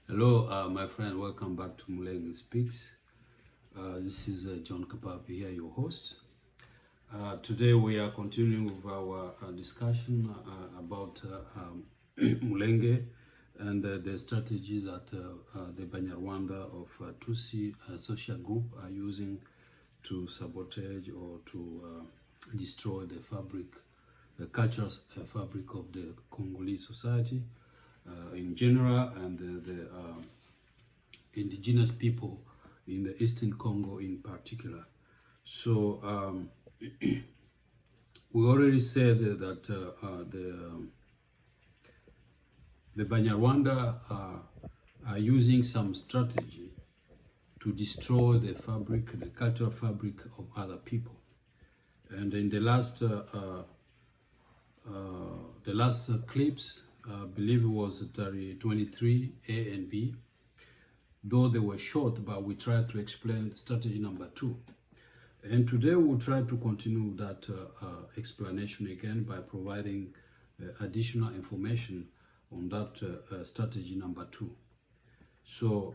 Hello, my friend. Welcome back to Mulenge Speaks. This is John Kapapi here, your host. Today we are continuing with our discussion about Mulenge and the strategies that the Banyarwanda of Tutsi social group are using to sabotage or to destroy the cultural fabric of the Congolese society in general, and the indigenous people in the Eastern Congo in particular. So we already said that the Banyarwanda are using some strategy to destroy the cultural fabric of other people. And in the last clips, I believe it was 23A and B, though they were short, but we tried to explain strategy number 2. And today we'll try to continue that explanation again by providing additional information on that strategy number 2. So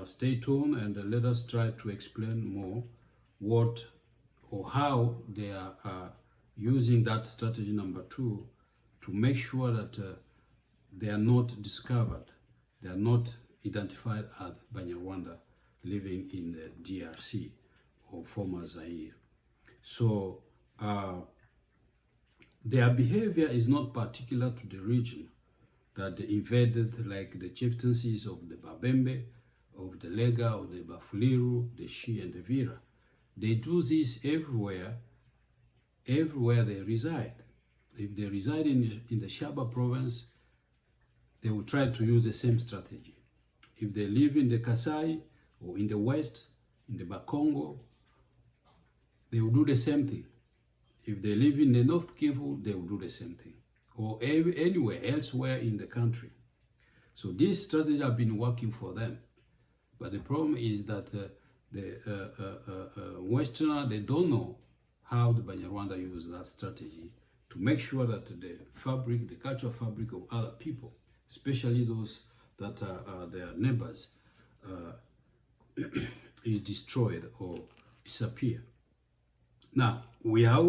stay tuned and let us try to explain more what or how they are using that strategy number 2 to make sure that they are not discovered, they are not identified as Banyarwanda living in the DRC or former Zaire. So their behavior is not particular to the region that they invaded, like the chieftaincies of the Babembe, of the Lega, of the Bafuliru, the Shi, and the Vira. They do this everywhere they reside. If they reside in the Shaba province, they will try to use the same strategy. If they live in the Kasai or in the West, in the Bakongo, they will do the same thing. If they live in the North Kivu, they will do the same thing. Or anywhere elsewhere in the country. So this strategy has been working for them. But the problem is that the Westerner, they don't know how the Banyarwanda use that strategy to make sure that the cultural fabric of other people, especially those that are their neighbors, is destroyed or disappear. Now, we have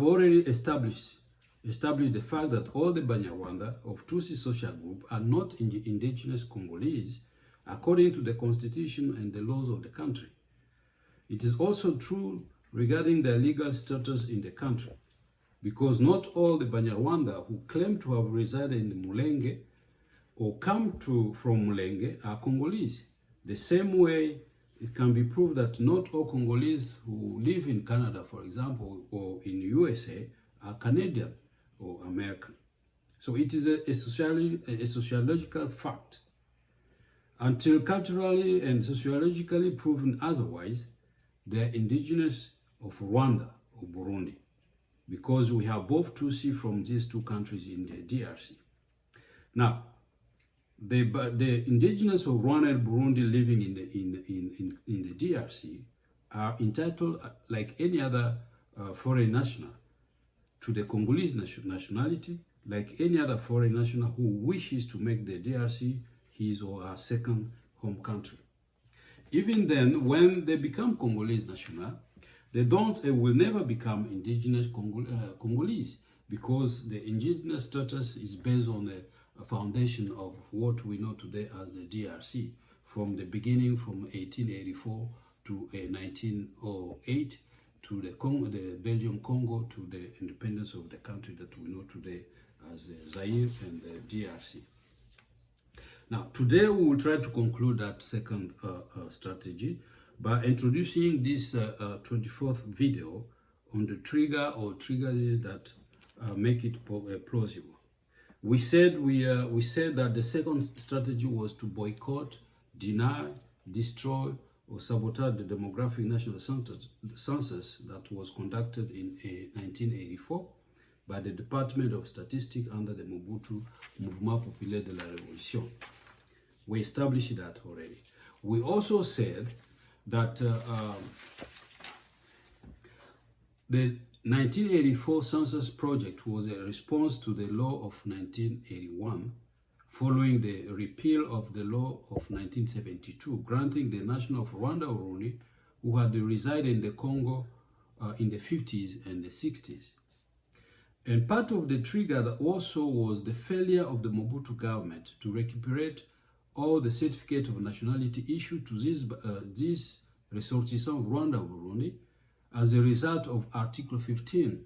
already established the fact that all the Banyarwanda of Tutsi social group are not indigenous Congolese according to the constitution and the laws of the country. It is also true regarding their legal status in the country, because not all the Banyarwanda who claim to have resided in Mulenge or come from Mulenge are Congolese. The same way, it can be proved that not all Congolese who live in Canada, for example, or in USA are Canadian or American. So it is a sociological fact. Until culturally and sociologically proven otherwise, they are indigenous of Rwanda or Burundi, because we have both Tutsi from these two countries in the DRC. Now, the indigenous of Rwanda and Burundi living in the DRC are entitled, like any other foreign national, to the Congolese nationality, like any other foreign national who wishes to make the DRC his or her second home country. Even then, when they become Congolese national, they don't and will never become indigenous Congolese, because the indigenous status is based on a foundation of what we know today as the DRC, from the beginning, from 1884 to 1908, to the Belgium Congo, to the independence of the country that we know today as Zaire and the DRC. Now, today we will try to conclude that second strategy by introducing this 24th video on the trigger or triggers that make it plausible. We said that the second strategy was to boycott, deny, destroy, or sabotage the demographic national census that was conducted in 1984 by the Department of Statistics under the Mobutu Mouvement Populaire de la Révolution. We established that already. We also said that the 1984 census project was a response to the law of 1981 following the repeal of the law of 1972, granting the nation of Rwanda-Urundi, who had resided in the Congo in the 50s and the 60s. And part of the trigger also was the failure of the Mobutu government to recuperate all the certificate of nationality issued to these ressortissants of Rwanda-Burundi as a result of Article 15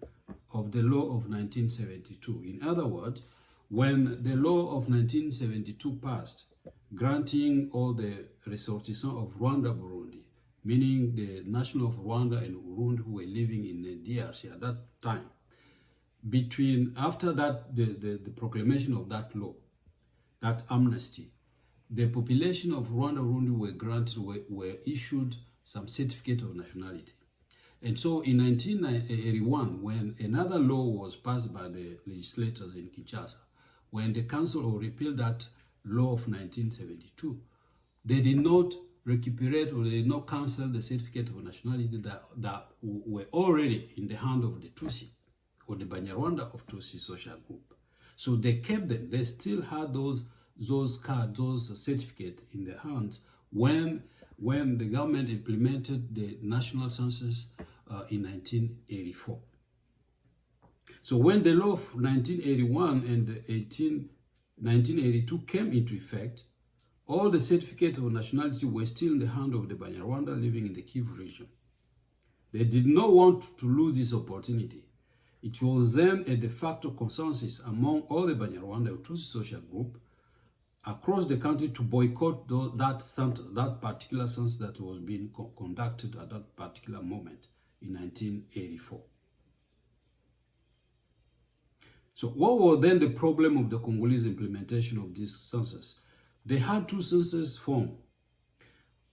of the law of 1972. In other words, when the law of 1972 passed, granting all the ressortissants of Rwanda-Burundi, meaning the national of Rwanda and Burundi who were living in the DRC at that time, after that, the proclamation of that law, that amnesty, the population of Rwanda-Burundi were issued some certificate of nationality. And so in 1981, when another law was passed by the legislators in Kinshasa, when the council repealed that law of 1972, they did not recuperate or they did not cancel the certificate of nationality that were already in the hand of the Tutsi or the Banyarwanda of Tutsi social group. So they kept them. They still had those cards, those certificates in their hands when the government implemented the national census in 1984. So when the law of 1981 and 1982 came into effect, all the certificates of nationality were still in the hand of the Banyarwanda living in the Kivu region. They did not want to lose this opportunity. It was then a de facto consensus among all the Banyarwanda or Tutsi social group across the country to boycott that particular census that was being conducted at that particular moment in 1984. So what was then the problem of the Congolese implementation of this census? They had two censuses formed.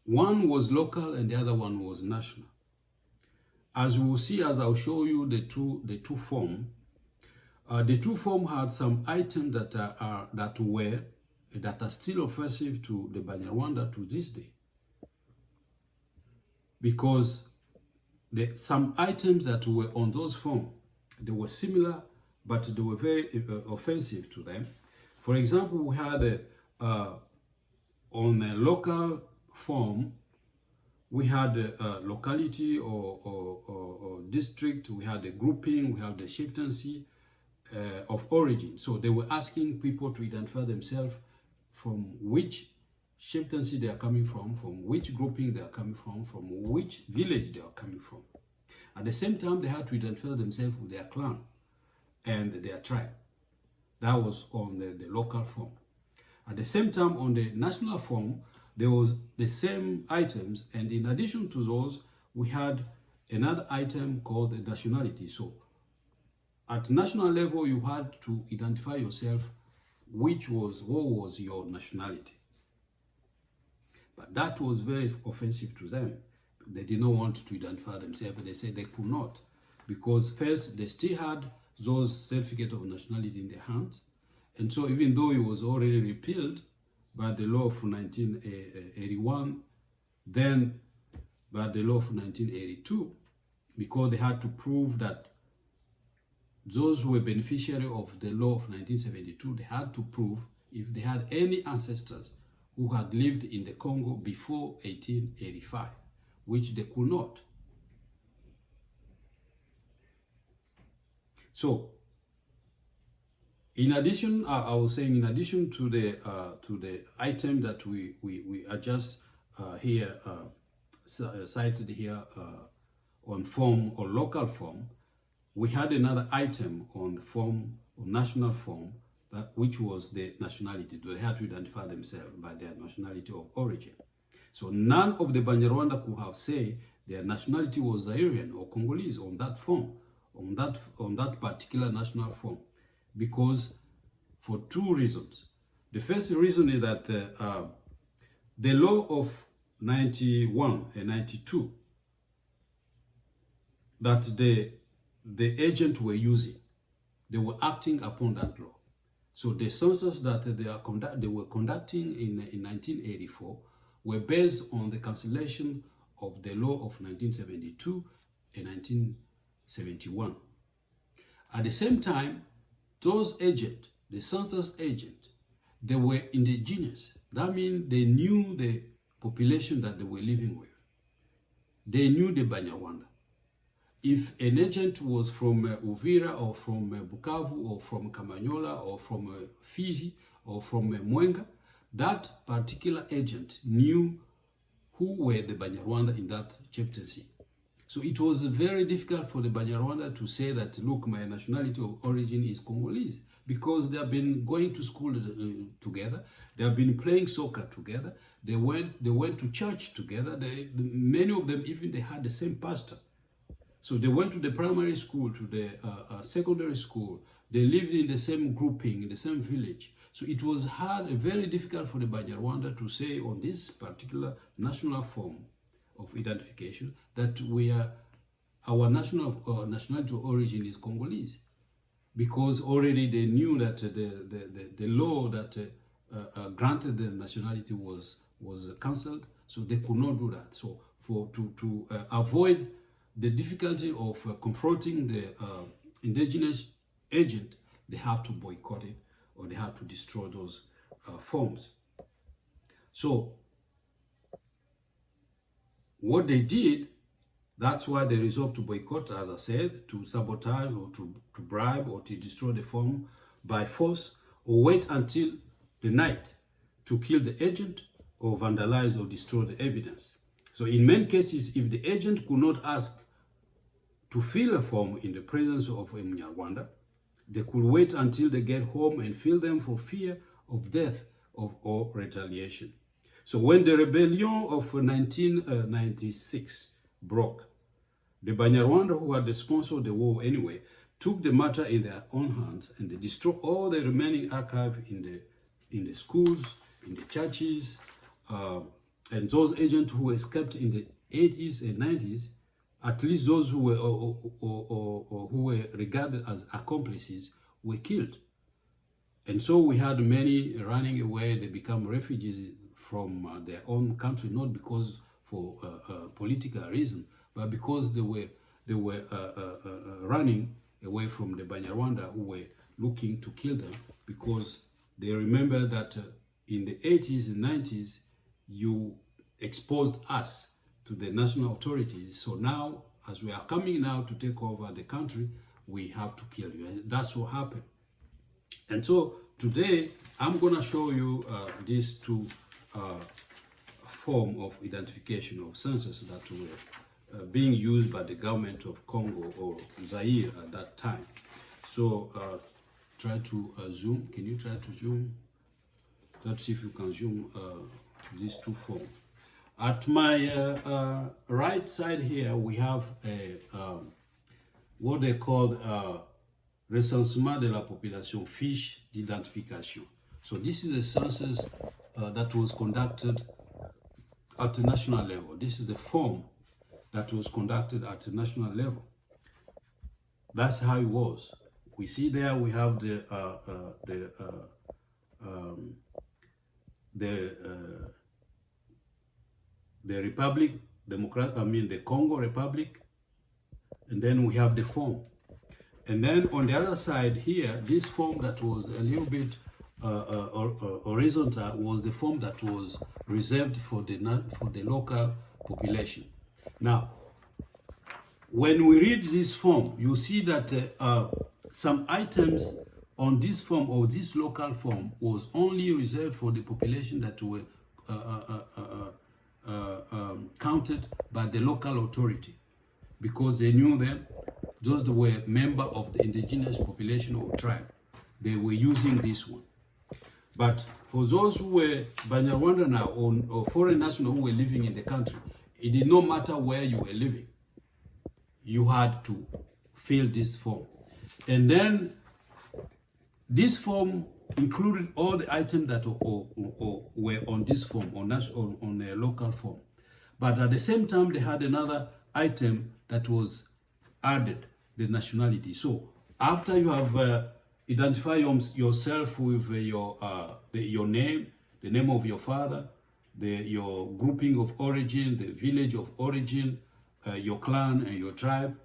One was local and the other one was national. As we will see, as I'll show you the two forms, the two forms had some items that are still offensive to the Banyarwanda to this day, because some items that were on those forms, they were similar, but they were very offensive to them. For example, we had on a local form, we had a locality or district, we had a grouping, we had the chieftaincy of origin. So they were asking people to identify themselves from which chieftaincy they are coming from which grouping they are coming from which village they are coming from. At the same time, they had to identify themselves with their clan and their tribe. That was on the local form. At the same time, on the national form, there was the same items, and in addition to those, we had another item called the nationality. So at national level, you had to identify yourself what was your nationality. But that was very offensive to them. They did not want to identify themselves. They said they could not, because first, they still had those certificates of nationality in their hands. And so even though it was already repealed by the law of 1981, then by the law of 1982, because they had to prove that those who were beneficiary of the law of 1972, they had to prove if they had any ancestors who had lived in the Congo before 1885, which they could not. So, in addition, I was saying, in addition to the item that we are just here cited here on form or local form, we had another item on the form or national form, which was the nationality. They had to identify themselves by their nationality of origin. So none of the Banyarwanda could have said their nationality was Zairian or Congolese on that form, on that particular national form, because for two reasons. The first reason is that the law of 91 and 92 that the agents were using, they were acting upon that law. So the census that they were conducting in 1984 were based on the cancellation of the law of 1972 and 1971. At the same time, those agents, the census agent, they were indigenous. That means they knew the population that they were living with. They knew the Banyarwanda. If an agent was from Uvira or from Bukavu or from Kamanyola or from Fiji or from Mulenge, that particular agent knew who were the Banyarwanda in that chieftaincy. So it was very difficult for the Banyarwanda to say that, look, my nationality of origin is Congolese, because they have been going to school together, they have been playing soccer together, they went to church together, many of them even they had the same pastor. So they went to the primary school, to the secondary school. They lived in the same grouping, in the same village. So it was hard, very difficult for the Banyarwanda to say on this particular national form of identification that our nationality of origin is Congolese, because already they knew that the law that granted the nationality was cancelled, so they could not do that. So to avoid the difficulty of confronting the indigenous agent, they have to boycott it, or they have to destroy those forms. So what they did, that's why they resolved to boycott, as I said, to sabotage or to bribe or to destroy the form by force, or wait until the night to kill the agent or vandalize or destroy the evidence. So in many cases, if the agent could not ask to fill a form in the presence of a Munyarwanda, they could wait until they get home and fill them for fear of death or retaliation. So when the rebellion of 1996 broke, the Banyarwanda, who had sponsored the war anyway, took the matter in their own hands, and they destroyed all the remaining archive in the schools, in the churches, and those agents who escaped in the 80s and 90s, at least those who were or who were regarded as accomplices, were killed. And so we had many running away. They become refugees from their own country, not because for political reason, but because they were running away from the Banyarwanda, who were looking to kill them, because they remember that in the 80s and 90s, you exposed us to the national authorities. So now, as we are coming now to take over the country, we have to kill you. And that's what happened. And so today, I'm going to show you these two form of identification of census that were being used by the government of Congo or Zaire at that time. So try to zoom. Can you try to zoom? Let's see if you can zoom these two forms. At my right side here, we have what they call recensement de la population, fiche d'identification. So this is a census that was conducted at the national level. This is the form that was conducted at the national level. That's how it was. We see there we have the Republic, the Congo Republic, and then we have the form. And then on the other side here, this form that was a little bit horizontal was the form that was reserved for the local population. Now, when we read this form, you see that some items on this form or this local form was only reserved for the population that were counted by the local authority, because they knew them. Those that were members of the indigenous population or tribe, they were using this one. But for those who were Banyarwanda now or foreign nationals who were living in the country, it did not matter where you were living. You had to fill this form. And then this form included all the items that were on this form, on a local form. But at the same time, they had another item that was added, the nationality. So after you have identified yourself with your name, the name of your father, your grouping of origin, the village of origin, your clan and your tribe,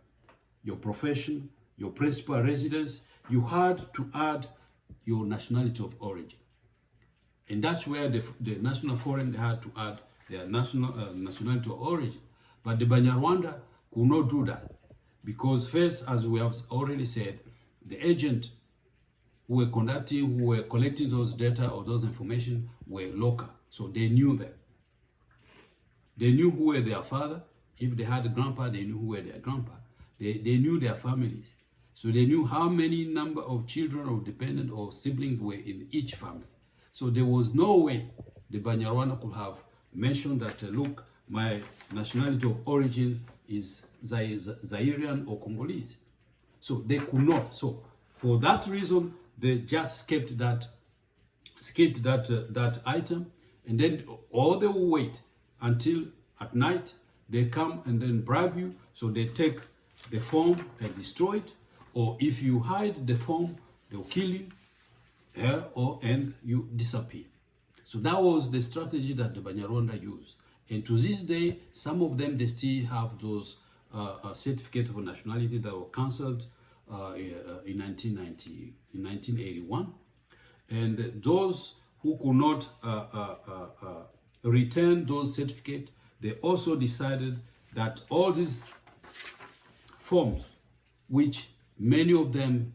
your profession, your principal residence, you had to add your nationality of origin. And that's where the national forum had to add their nationality of origin. But the Banyarwanda could not do that. Because first, as we have already said, the agent who were collecting those data or those information were local. So they knew them. They knew who were their father. If they had a grandpa, they knew who were their grandpa. They knew their families. So they knew how many number of children or dependent or siblings were in each family. So there was no way the Banyarwanda could have mentioned that, look, my nationality of origin is Zairian or Congolese. So they could not. So for that reason, they just skipped that item, and then all they will wait until at night they come and then bribe you. So they take the form and destroy it, or if you hide the form, they'll kill you, and you disappear. So that was the strategy that the Banyarwanda used. And to this day, some of them, they still have those certificate of nationality that were cancelled in 1981. And those who could not return those certificates, they also decided that all these forms, which many of them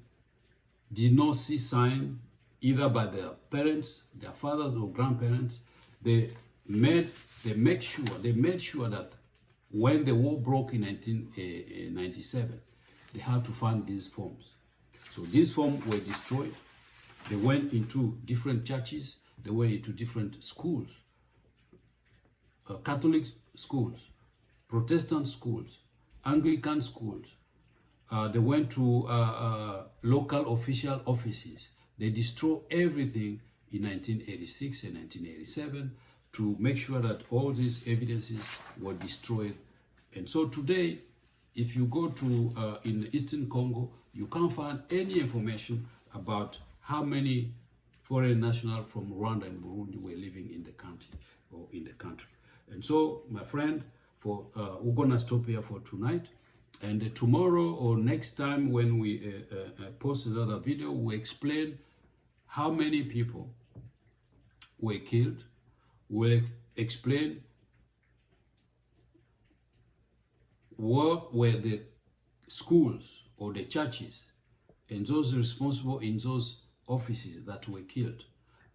did not see signed either by their parents, their fathers or grandparents, they made sure that when the war broke in 1997, they had to find these forms. So these forms were destroyed. They went into different churches. They went into different schools, Catholic schools, Protestant schools, Anglican schools. They went to local official offices. They destroyed everything in 1986 and 1987 to make sure that all these evidences were destroyed. And so today, if you go to in Eastern Congo, you can't find any information about how many foreign nationals from Rwanda and Burundi were living in the country or in the country. And so, my friend, we're gonna stop here for tonight. And tomorrow or next time when we post another video, we explain how many people were killed. We'll explain what were the schools or the churches and those responsible in those offices that were killed,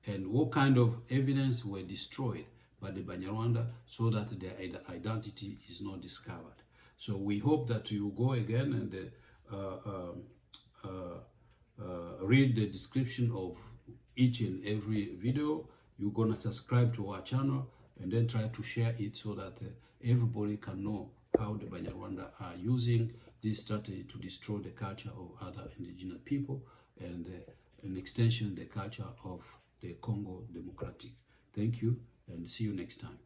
and what kind of evidence were destroyed by the Banyarwanda so that their identity is not discovered. So we hope that you go again and read the description of each and every video. You're gonna subscribe to our channel and then try to share it so that everybody can know how the Banyarwanda are using this strategy to destroy the culture of other indigenous people and an extension the culture of the Congo Democratic. Thank you and see you next time.